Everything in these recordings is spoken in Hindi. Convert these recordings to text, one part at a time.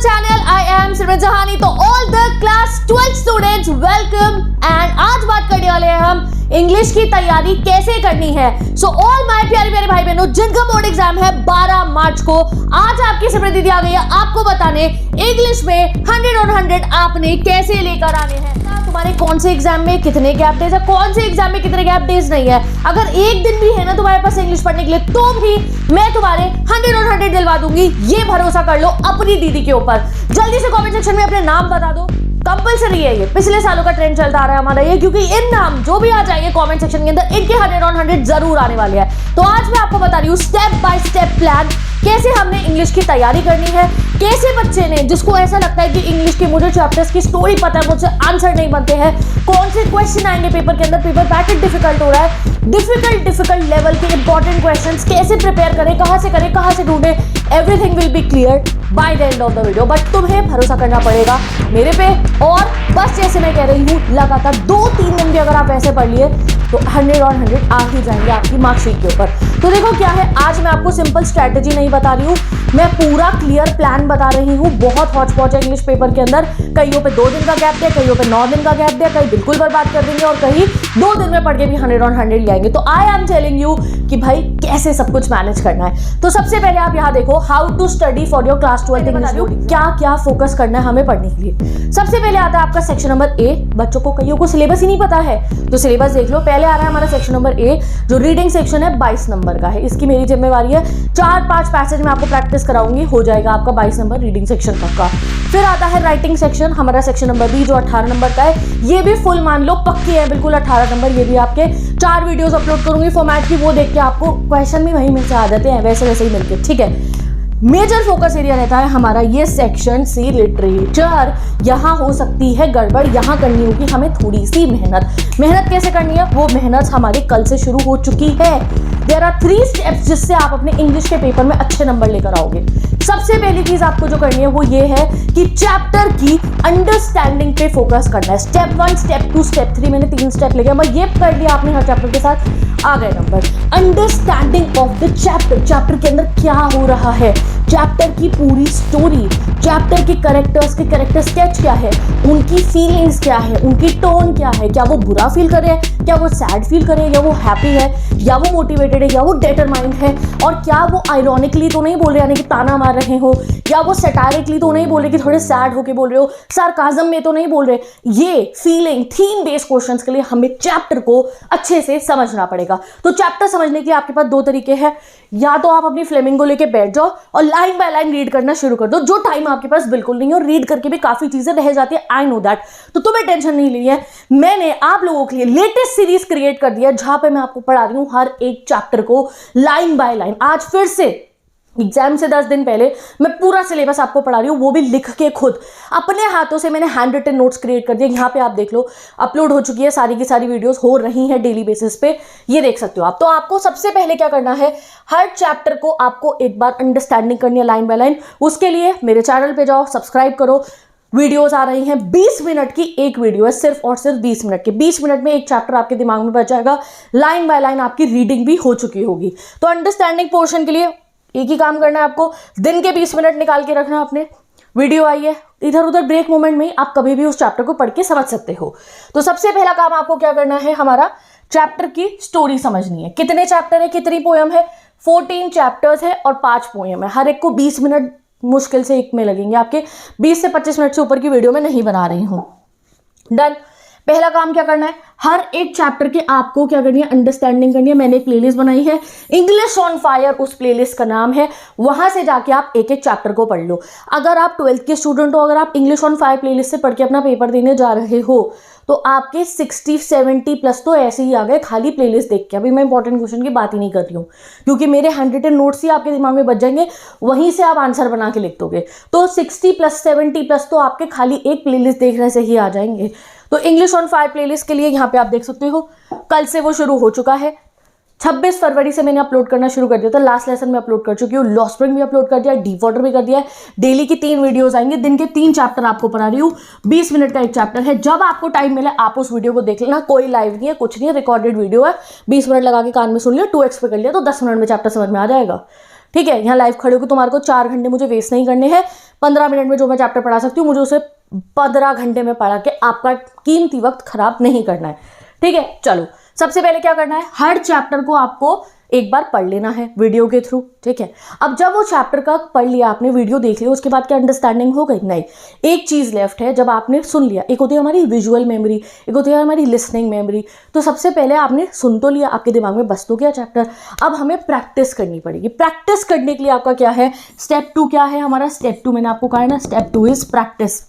channel. I am सिमरन जहानी. तो all the class 12 students welcome and आज बात करने वाले हैं हम इंग्लिश की तैयारी कैसे करनी है. So all my प्यारे प्यारे भाई बहनों जिनका बोर्ड एग्जाम है 12 मार्च को, आज आपकी सिमरन दीदी आ गई है आपको बताने इंग्लिश में 100 और 100 आपने कैसे लेकर आने हैं. तुम्हारे कौन से एग्जाम में कितने गैप डेज है, कौन से एग्जाम में कितने गैप डेज नहीं है. अगर एक दिन भी है ना तुम्हारे पास इंग्लिश पढ़ने के लिए तो भी मैं तुम्हारे 100 और 100 दिलवा दूंगी. ये भरोसा कर लो अपनी दीदी के ऊपर. जल्दी से कमेंट सेक्शन में अपने नाम बता दो. कंपलसरी है, ये पिछले सालों का ट्रेंड चलता आ रहा है हमारा ये, क्योंकि इन नाम जो भी आ जाएंगे कमेंट सेक्शन के अंदर इनके 100 और 100 जरूर आने वाले हैं. तो आज मैं आपको बता रही हूँ स्टेप बाय स्टेप प्लान कैसे हमने इंग्लिश की तैयारी करनी है. कैसे बच्चे ने जिसको ऐसा लगता है कि इंग्लिश के मुझे चैप्टर्स की स्टोरी पता है मुझसे आंसर नहीं बनते हैं, कौन से क्वेश्चन आएंगे पेपर के अंदर, पेपर पैटर्न डिफिकल्ट हो रहा है, डिफिकल्ट लेवल के इंपॉर्टेंट क्वेश्चंस कैसे प्रिपेयर करें, कहां से ढूंढे, everything will be clear by the end of the video. But तुम्हें भरोसा करना पड़ेगा मेरे पे, और बस जैसे मैं कह रही हूँ लगातार 2-3 दिन भी अगर आप ऐसे पढ़ लिए तो 100 और 100 आ ही जाएंगे आपकी मार्कशीट के ऊपर. तो देखो क्या है, आज मैं आपको सिंपल स्ट्रैटेजी नहीं बता रही हूँ, मैं पूरा क्लियर प्लान बता रही हूँ. बहुत हॉच पॉच है इंग्लिश पेपर के अंदर, कईयों पे 2 दिन का गैप दिया, कईयों पे 9 दिन का गैप दिया, कहीं बिल्कुल बर्बाद कर देंगे और कहीं 2 दिन में पढ़ के भी 100 और 100 ले आएंगे. तो आई एम टेलिंग यू कि भाई कैसे सब कुछ मैनेज करना है. तो सबसे पहले आप यहाँ देखो how to study for your class 12 English. क्या क्या फोकस करना है हमें पढ़ने के लिए. सबसे पहले आता है आपका सेक्शन नंबर ए. बच्चों को कईयों को सिलेबस ही नहीं पता है तो सिलेबस देख लो. पहले आ रहा है हमारा सेक्शन नंबर ए जो रीडिंग सेक्शन है 22 नंबर का है. इसकी मेरी जिम्मेवारी है, 4-5 पैसेज में आपको प्रैक्टिस कराऊंगी, हो जाएगा आपका 22 नंबर रीडिंग सेक्शन तक का. फिर आता है राइटिंग सेक्शन, हमारा सेक्शन नंबर बी जो 18 नंबर का है. ये भी फुल मान लो पक्की है बिल्कुल 18 नंबर. ये भी आपके 4 वीडियोस अपलोड करूंगी फॉर्मेट की, वो देख के आपको क्वेश्चन भी वहीं में से आ जाते हैं वैसे वैसे ही मिलके. ठीक है, मेजर फोकस एरिया रहता है हमारा ये सेक्शन सी लिटरेचर. यहाँ हो सकती है गड़बड़, यहाँ करनी होगी हमें थोड़ी सी मेहनत कैसे करनी है वो मेहनत हमारी कल से शुरू हो चुकी है. देयर आर 3 स्टेप्स जिससे आप अपने इंग्लिश के पेपर में अच्छे नंबर लेकर आओगे. सबसे पहली चीज आपको जो करनी है वो ये है कि चैप्टर की अंडरस्टैंडिंग पे फोकस करना है. स्टेप 1, स्टेप 2, स्टेप 3, मैंने 3 स्टेप लिखे, मैं ये कर लिया आपने हर चैप्टर के साथ, आ गए number. Understanding of the chapter के अंदर क्या हो रहा है, चैप्टर की पूरी स्टोरी, चैप्टर के कैरेक्टर स्केच क्या है, उनकी फीलिंग्स क्या है, उनकी टोन क्या है, क्या वो बुरा फील कर रहे हैं, क्या वो सैड फील कर रहे हैं, या वो हैप्पी है, या वो मोटिवेटेड है, या वो डिटरमाइंड है, और क्या वो आयरॉनिकली तो नहीं बोल रहे यानी कि ताना मार रहे हो, या वो सैटारिकली तो नहीं बोल रहे कि थोड़े सैड होके बोल रहे हो, सार्काज्म में तो नहीं बोल रहे. ये फीलिंग थीम बेस्ड क्वेश्चंस के लिए हमें चैप्टर को अच्छे से समझना पड़ेगा. तो चैप्टर समझने के लिए आपके पास 2 तरीके हैं. या तो आप अपनी फ्लेमिंगो लेके बैठ जाओ और लाइन बाय लाइन रीड करना शुरू कर दो, जो टाइम आपके पास बिल्कुल नहीं है, और रीड करके भी काफी चीजें रह जाती है, आई नो दैट. तो तुम्हें टेंशन नहीं ली है, मैंने आप लोगों के लिए लेटेस्ट सीरीज क्रिएट कर दिया जहां पे मैं आपको पढ़ा रही हूं हर एक चैप्टर को लाइन बाय लाइन. आज फिर से एग्जाम से 10 दिन पहले मैं पूरा सिलेबस आपको पढ़ा रही हूँ, वो भी लिख के खुद अपने हाथों से. मैंने हैंड रिटन नोट्स क्रिएट कर दिए, यहाँ पे आप देख लो अपलोड हो चुकी है, सारी की सारी वीडियोस हो रही हैं डेली बेसिस पे, ये देख सकते हो आप. तो आपको सबसे पहले क्या करना है, हर चैप्टर को आपको एक बार अंडरस्टैंडिंग करनी है लाइन बाय लाइन. उसके लिए मेरे चैनल पे जाओ, सब्सक्राइब करो. वीडियोस आ रही हैं 20 मिनट की एक वीडियो है, सिर्फ और सिर्फ 20 मिनट की. 20 मिनट में एक चैप्टर आपके दिमाग में बच जाएगा, लाइन बाय लाइन आपकी रीडिंग भी हो चुकी होगी. तो अंडरस्टैंडिंग पोर्शन के लिए एक ही काम करना है आपको, दिन के 20 मिनट निकाल के रखना. अपने वीडियो आई है इधर उधर ब्रेक मोमेंट में आप कभी भी उस चैप्टर को पढ़ के समझ सकते हो. तो सबसे पहला काम आपको क्या करना है, हमारा चैप्टर की स्टोरी समझनी है. कितने चैप्टर है, कितनी पोयम है, 14 चैप्टर्स है और 5 पोयम है. हर एक को 20 मिनट मुश्किल से एक में लगेंगे आपके. 20 से 25 मिनट से ऊपर की वीडियो में नहीं बना रही हूं. डन. पहला काम क्या करना है, हर एक चैप्टर के आपको क्या करनी है, अंडरस्टैंडिंग करनी है. मैंने एक प्लेलिस्ट बनाई है, इंग्लिश ऑन फायर उस प्लेलिस्ट का नाम है. वहां से जाके आप एक एक चैप्टर को पढ़ लो. अगर आप 12th के स्टूडेंट हो, अगर आप इंग्लिश ऑन फायर प्लेलिस्ट से पढ़ के अपना पेपर देने जा रहे हो तो आपके 60-70 प्लस तो ऐसे ही आ गए खाली प्लेलिस्ट देख के. अभी मैं इंपॉर्टेंट क्वेश्चन की बात ही नहीं कर रही हूँ, क्योंकि मेरे हैंड रिटन नोट्स ही आपके दिमाग में बच जाएंगे, वहीं से आप आंसर बना के लिख दोगे. तो 60+ 70+ तो आपके खाली एक प्लेलिस्ट देखने से ही आ जाएंगे. तो इंग्लिश ऑन फायर प्लेलिस्ट के लिए यहाँ पे आप देख सकते हो, कल से वो शुरू हो चुका है. 26 फरवरी से मैंने अपलोड करना शुरू कर दिया था. लास्ट लेसन में अपलोड कर चुकी हूँ, लॉ स्प्रिंग भी अपलोड कर दिया, डीप वाटर भी कर दिया है. डेली की 3 वीडियोस आएंगे, दिन के 3 चैप्टर आपको पढ़ा रही हूँ. 20 मिनट का एक चैप्टर है. जब आपको टाइम मिले आप उस वीडियो को देख लेना. कोई लाइव नहीं है, कुछ नहीं है, रिकॉर्डेड वीडियो है. 20 मिनट लगा के कान में सुन लिया, 2x पे कर लिया तो 10 मिनट में चैप्टर समझ में आ जाएगा. ठीक है, यहाँ लाइव खड़े होकर तुम्हारे को 4 घंटे मुझे वेस्ट नहीं करने हैं. 15 मिनट में जो मैं चैप्टर पढ़ा सकती हूँ, मुझे उसे 15 घंटे में पढ़ा के आपका कीमती वक्त खराब नहीं करना है। ठीक है, चलो सबसे पहले क्या करना है, हर चैप्टर को आपको एक बार पढ़ लेना है वीडियो के थ्रू। ठीक है, अब जब वो चैप्टर का पढ़ लिया आपने, वीडियो देख लिया, उसके बाद क्या अंडरस्टैंडिंग हो गई? नहीं, एक चीज़ लेफ्ट है। जब आपने सुन लिया, एक होती है हमारी विजुअल मेमोरी, एक होती है हमारी लिसनिंग मेमोरी। तो सबसे पहले आपने सुन तो लिया, आपके दिमाग में बस तो गया चैप्टर, अब हमें प्रैक्टिस करनी पड़ेगी। प्रैक्टिस करने के लिए आपका क्या है, स्टेप 2 क्या है हमारा? स्टेप 2 मैंने आपको कहा है ना, step 2 is practice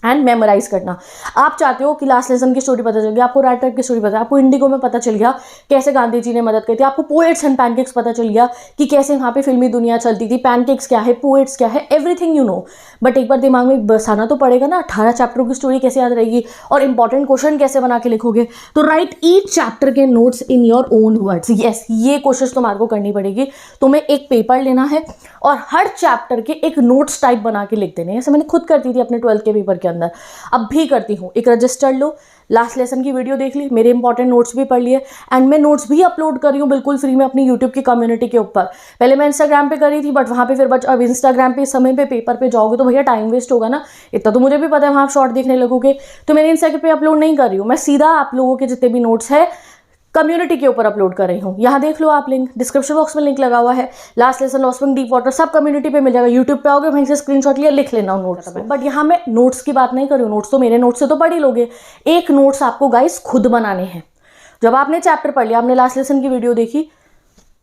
and memorise करना। आप चाहते हो कि लास्ट लेसन की स्टोरी पता चल गई, आपको राइटर की स्टोरी पता है, आपको इंडिगो में पता चल गया कैसे गांधी जी ने मदद की थी, आपको पोएट्स एंड पैनकेक्स पता चल गया कि कैसे वहाँ पे फिल्मी दुनिया चलती थी, पैनकेक्स क्या है, पोएट्स क्या है, एवरीथिंग यू नो। बट एक बार दिमाग में बसाना तो पड़ेगा ना, 18 चैप्टरों की स्टोरी कैसे याद रहेगी और इंपॉर्टेंट क्वेश्चन कैसे बना के लिखोगे? तो राइट ईच चैप्टर के notes in your own words. Yes, ये कोशिश तुम्हारे को करनी पड़ेगी। तुम्हें एक पेपर लेना है और हर चैप्टर के एक नोट्स टाइप बना के लिख देने हैं। ऐसे मैंने खुद करती थी अपने 12th के पेपर के अंदर, अब भी करती हूँ। एक रजिस्टर लो, लास्ट लेसन की वीडियो देख ली, मेरे इंपॉर्टेंट नोट्स भी पढ़ लिए, एंड मैं नोट्स भी अपलोड कर रही हूँ बिल्कुल फ्री में अपनी यूट्यूब की कम्युनिटी के ऊपर। पहले मैं इंस्टाग्राम पे करी थी, बट वहाँ पे फिर अब इंस्टाग्राम पे समय पे पेपर पे जाओगे तो भैया टाइम वेस्ट होगा ना, इतना तो मुझे भी पता है, वहाँ आप शॉर्ट देखने लगोगे। तो मैंने इंस्टाग्राम पे अपलोड नहीं कर रही हूँ, मैं सीधा आप लोगों के जितने भी नोट्स है कम्युनिटी के ऊपर अपलोड कर रही हूँ। यहाँ देख लो आप, लिंक डिस्क्रिप्शन बॉक्स में लिंक लगा हुआ है। लास्ट लेसन, लॉस्विंग, डीप वाटर सब कम्युनिटी पे मिल जाएगा। यूट्यूब पे आओगे, वहीं से स्क्रीनशॉट लिया, लिख लेना नोट्स में। बट यहाँ मैं नोट्स की बात नहीं कर रही हूँ, नोट्स तो मेरे नोट्स से तो पढ़ ही लोगे। एक नोट्स आपको गाइस खुद बनाने हैं। जब आपने चैप्टर पढ़ लिया, आपने लास्ट लेसन की वीडियो देखी,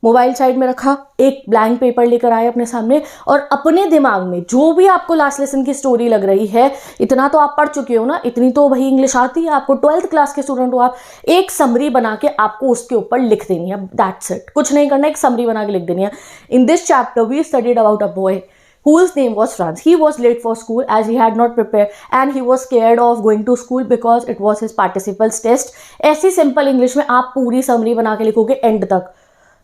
मोबाइल साइड में रखा, एक ब्लैंक पेपर लेकर आए अपने सामने और अपने दिमाग में जो भी आपको लास्ट लेसन की स्टोरी लग रही है, इतना तो आप पढ़ चुके हो ना, इतनी तो भाई इंग्लिश आती है आपको, 12th क्लास के स्टूडेंट हो आप, एक समरी बना के आपको उसके ऊपर लिख देनी है। दैट्स इट, कुछ नहीं करना, एक समरी बना के लिख देनी है। In this chapter we studied about a boy whose name was Franz. He was late for school as he had not prepared and he was scared of going to school because it was his participles test. ऐसी सिंपल इंग्लिश में आप पूरी समरी बना के लिखोगे एंड तक।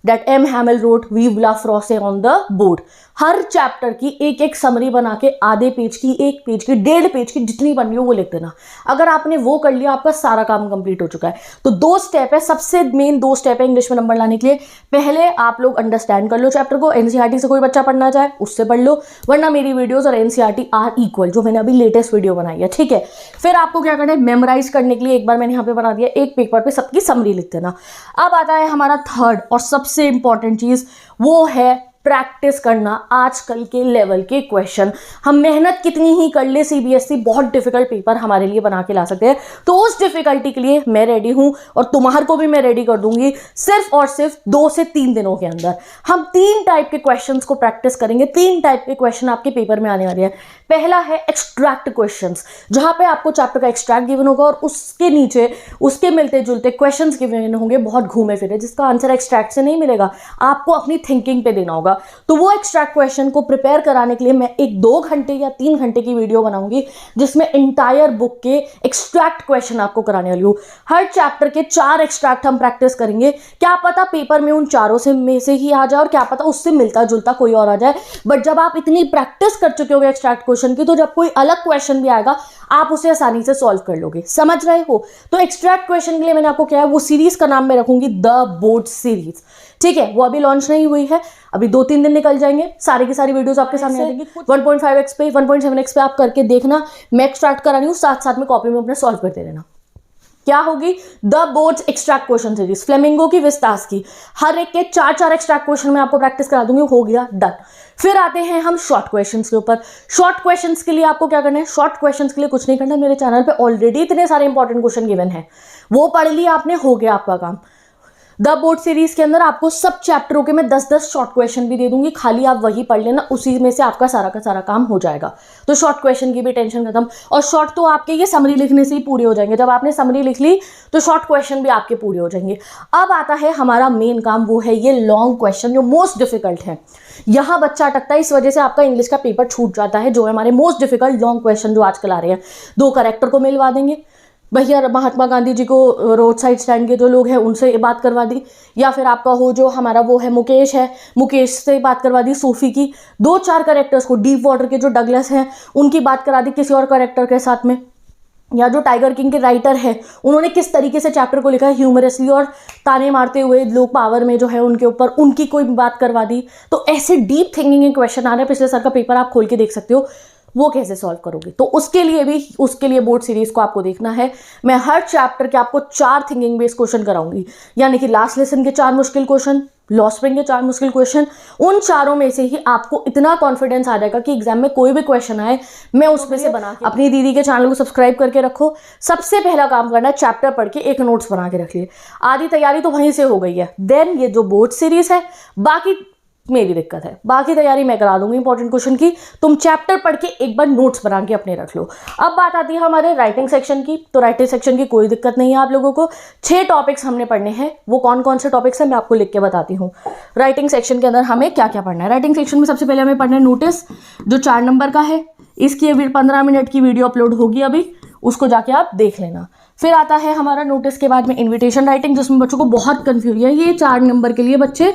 That M. Hamel wrote "We love Frosse" on the board. Her chapter की एक एक समरी बना के आधे पेज की, एक पेज की, 1.5 पेज की, जितनी बननी हो वो लिख देना। अगर आपने वो कर लिया, आपका सारा काम कंप्लीट हो चुका है। तो 2 स्टेप है, सबसे मेन 2 स्टेप है इंग्लिश में नंबर लाने के लिए। पहले आप लोग अंडरस्टैंड कर लो चैप्टर को, एनसीईआरटी से कोई बच्चा पढ़ना चाहे उससे पढ़ लो, वरना मेरी वीडियोस और एनसीईआरटी आर इक्वल, जो मैंने अभी लेटेस्ट वीडियो बनाई है। ठीक है, फिर आपको क्या करना है, मेमोराइज करने के लिए एक बार मैंने यहाँ पे बना दिया, एक पेपर पे सबकी समरी लिख देना। अब आता है हमारा थर्ड और सबसे इंपॉर्टेंट चीज, वो है प्रैक्टिस करना आजकल के लेवल के क्वेश्चन। हम मेहनत कितनी ही कर ले, सीबीएसई बहुत डिफिकल्ट पेपर हमारे लिए बना के ला सकते हैं। तो उस डिफिकल्टी के लिए मैं रेडी हूं और तुम्हारे को भी मैं रेडी कर दूंगी। सिर्फ और सिर्फ 2 से 3 दिनों के अंदर हम 3 टाइप के क्वेश्चंस को प्रैक्टिस करेंगे। 3 टाइप के क्वेश्चन आपके पेपर में आने वाले हैं। पहला है एक्सट्रैक्ट क्वेश्चंस, जहां पे आपको चैप्टर का एक्सट्रैक्ट गिवन होगा और उसके नीचे उसके मिलते जुलते क्वेश्चंस गिवन होंगे, बहुत घूमे फिरे, जिसका आंसर एक्सट्रैक्ट से नहीं मिलेगा, आपको अपनी थिंकिंग पे देना होगा। तो वो एक्सट्रैक्ट क्वेश्चन को प्रिपेयर कराने के लिए मैं एक 2 घंटे या 3 घंटे की वीडियो बनाऊंगी, जिसमें इंटायर बुक के एक्सट्रैक्ट क्वेश्चन आपको कराने वाली हूँ। हर चैप्टर के 4 एक्सट्रैक्ट हम प्रैक्टिस करेंगे। क्या पता पेपर में उन चारों में से ही आ जाए और क्या पता उससे मिलता जुलता कोई और आ जाए। बट जब आप इतनी प्रैक्टिस कर चुके होगे एक्सट्रैक्ट क्वेश्चन की, तो जब कोई अलग क्वेश्चन भी आएगा आप उसे आसानी से सॉल्व कर लोगे। समझ रहे हो? तो एक्सट्रैक्ट क्वेश्चन के लिए मैंने आपको क्या है, वो सीरीज का नाम मैं रखूंगी द बोर्ड सीरीज। ठीक है, वो अभी लॉन्च नहीं हुई है, अभी 2-3 दिन निकल जाएंगे, सारी की सारी वीडियोस आपके सामने आ जाएंगी। 1.5x पे 1.7x पे आप करके देखना, मैं एक्सट्रैक्ट करा रही हूँ, साथ साथ में कॉपी में अपने सॉल्व करते रहना। क्या होगी? The boards extract question series, flamingo की, विस्तास की, हर एक के 4-4 एक्सट्रैक्ट क्वेश्चन में आपको प्रैक्टिस करा दूंगी। हो गया डन। फिर आते हैं हम शॉर्ट क्वेश्चंस के ऊपर। शॉर्ट क्वेश्चंस के लिए आपको क्या करना है, शॉर्ट क्वेश्चंस के लिए कुछ नहीं करना, मेरे चैनल पे ऑलरेडी इतने सारे इंपॉर्टेंट क्वेश्चन गिवन है, वो पढ़ लिया आपने, हो गया आपका काम। द बोर्ड सीरीज के अंदर आपको सब चैप्टरों के मैं 10-10 शॉर्ट क्वेश्चन भी दे दूंगी, खाली आप वही पढ़ लेना, उसी में से आपका सारा का सारा काम हो जाएगा। तो शॉर्ट क्वेश्चन की भी टेंशन खत्म। और शॉर्ट तो आपके ये समरी लिखने से ही पूरे हो जाएंगे। जब आपने समरी लिख ली तो शॉर्ट क्वेश्चन भी आपके पूरे हो जाएंगे। अब आता है हमारा मेन काम, वो है ये लॉन्ग क्वेश्चन, जो मोस्ट डिफिकल्ट है। यहाँ बच्चा अटकता है, इस वजह से आपका इंग्लिश का पेपर छूट जाता है, जो है हमारे मोस्ट डिफिकल्ट लॉन्ग क्वेश्चन जो आजकल आ रहे हैं। 2 करेक्टर को मिलवा देंगे, भैया महात्मा गांधी जी को रोड साइड स्टैंड के जो लोग हैं उनसे बात करवा दी, या फिर आपका हो जो हमारा वो है मुकेश है, मुकेश से बात करवा दी सूफी की। 2-4 कैरेक्टर्स को, डीप वाटर के जो डगलस हैं उनकी बात करा दी किसी और कैरेक्टर के साथ में, या जो टाइगर किंग के राइटर है उन्होंने किस तरीके से चैप्टर को लिखा है ह्यूमरसली और ताने मारते हुए लोग पावर में जो है उनके ऊपर, उनकी कोई बात करवा दी। तो ऐसे डीप थिंकिंग के क्वेश्चन आ रहे हैं। पिछले साल का पेपर आप खोल के देख सकते हो। वो कैसे सॉल्व करोगे। तो उसके लिए बोर्ड सीरीज को आपको देखना है। मैं हर चैप्टर के आपको 4 थिंकिंग बेस्ड क्वेश्चन कराऊंगी, यानी कि लास्ट लेसन के 4 मुश्किल क्वेश्चन, लॉ स्प्रिंग के 4 मुश्किल क्वेश्चन। उन चारों में से ही आपको इतना कॉन्फिडेंस आ जाएगा कि एग्जाम में कोई भी क्वेश्चन आए मैं उसमें से बना के। अपनी दीदी के चैनल को सब्सक्राइब करके रखो। सबसे पहला काम करना है, चैप्टर पढ़ के एक नोट्स बना के रख लिए। आधी तैयारी तो वहीं से हो गई है। देन ये जो बोर्ड सीरीज है, बाकी मेरी दिक्कत है, बाकी तैयारी मैं करा दूंगी इंपॉर्टेंट क्वेश्चन की। तुम चैप्टर पढ़ के एक बार नोट्स बना के अपने रख लो। अब बात आती है हमारे राइटिंग सेक्शन की। तो राइटिंग सेक्शन की कोई दिक्कत नहीं है आप लोगों को। 6 टॉपिक्स हमने पढ़ने हैं। वो कौन कौन से टॉपिक्स हैं मैं आपको लिख के बताती हूँ। राइटिंग सेक्शन के अंदर हमें क्या क्या पढ़ना है। राइटिंग सेक्शन में सबसे पहले हमें पढ़ना है नोटिस, जो 4 नंबर का है। इसकी अभी 15 मिनट की वीडियो अपलोड होगी अभी, उसको जाके आप देख लेना। फिर आता है हमारा नोटिस के बाद में इन्विटेशन राइटिंग, जिसमें बच्चों को बहुत कंफ्यूजन है। ये 4 नंबर के लिए बच्चे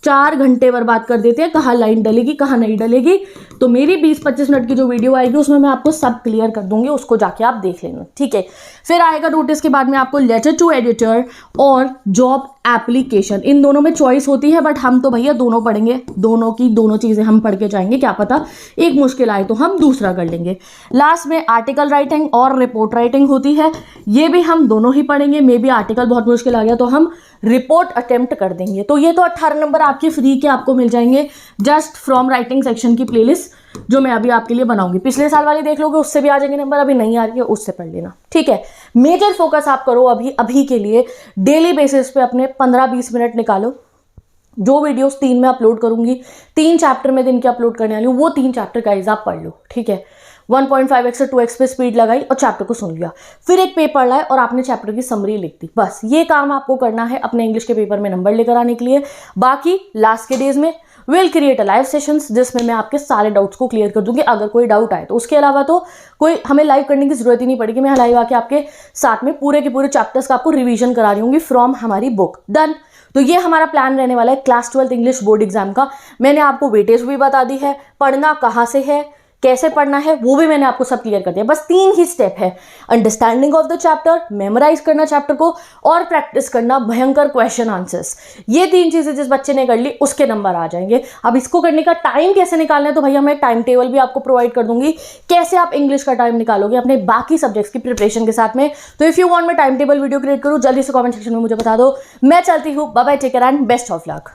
4 घंटे बर्बाद कर देते हैं, कहाँ लाइन डलेगी कहाँ नहीं डलेगी। तो मेरी 20-25 मिनट की जो वीडियो आएगी उसमें मैं आपको सब क्लियर कर दूंगी, उसको जाके आप देख लेना, ठीक है। फिर आएगा नोटिस के बाद में आपको लेटर टू एडिटर और जॉब एप्लीकेशन। इन दोनों में चॉइस होती है, बट हम तो भैया दोनों पढ़ेंगे। दोनों चीजें हम पढ़ के जाएंगे, क्या पता एक मुश्किल आए तो हम दूसरा कर लेंगे। लास्ट में आर्टिकल राइटिंग और रिपोर्ट राइटिंग होती है, ये भी हम दोनों ही पढ़ेंगे। मे बी आर्टिकल बहुत मुश्किल आ गया तो हम रिपोर्ट अटेम्प्ट कर देंगे। तो ये तो 18 नंबर आपके फ्री के आपको मिल जाएंगे जस्ट फ्रॉम राइटिंग सेक्शन की प्लेलिस्ट, जो मैं अभी आपके लिए बनाऊंगी। पिछले साल वाली देख लोगे, उससे भी आ जाएंगे नंबर। अभी नहीं आ रही है उससे पढ़ लेना, ठीक है। मेजर फोकस आप करो अभी के लिए। डेली बेसिस पे अपने 15-20 मिनट निकालो। जो वीडियोस 3 में अपलोड करूंगी, 3 चैप्टर में दिन के अपलोड करने वाली हूँ, वो 3 चैप्टर गाइस आप पढ़ लो, ठीक है। 1.5x से 2x पे स्पीड लगाई और चैप्टर को सुन लिया। फिर एक पेपर लाए और आपने चैप्टर की समरी लिख दी। बस ये काम आपको करना है अपने इंग्लिश के पेपर में नंबर लेकर आने के लिए। बाकी लास्ट के डेज में will create a live sessions, जिसमें मैं आपके सारे डाउट्स को क्लियर कर दूंगी अगर कोई डाउट आए तो। उसके अलावा तो कोई हमें लाइव करने की जरूरत ही नहीं पड़ेगी। मैं लाइव आके आपके साथ में पूरे के पूरे चैप्टर्स का आपको रिवीजन करा रही हूँ फ्रॉम हमारी बुक। डन। तो ये हमारा प्लान रहने वाला है class 12th English board exam का। मैंने आपको वेटेज भी बता दी है, पढ़ना कहाँ से है, कैसे पढ़ना है, वो भी मैंने आपको सब क्लियर कर दिया। बस 3 ही स्टेप है, understanding of the chapter, memorise करना चैप्टर को, और प्रैक्टिस करना भयंकर क्वेश्चन आंसर्स। ये 3 चीजें जिस बच्चे ने कर ली उसके नंबर आ जाएंगे। अब इसको करने का टाइम कैसे निकालना है, तो भैया मैं टाइम टेबल भी आपको प्रोवाइड कर दूंगी, कैसे आप इंग्लिश का टाइम निकालोगे अपने बाकी सब्जेक्ट्स की प्रिपरेशन के साथ में। तो इफ यू वांट मैं टाइम टेबल वीडियो क्रिएट करूँ, जल्दी से कमेंट सेक्शन में मुझे बता दो। मैं चलती हूँ, bye bye, take care and best of luck.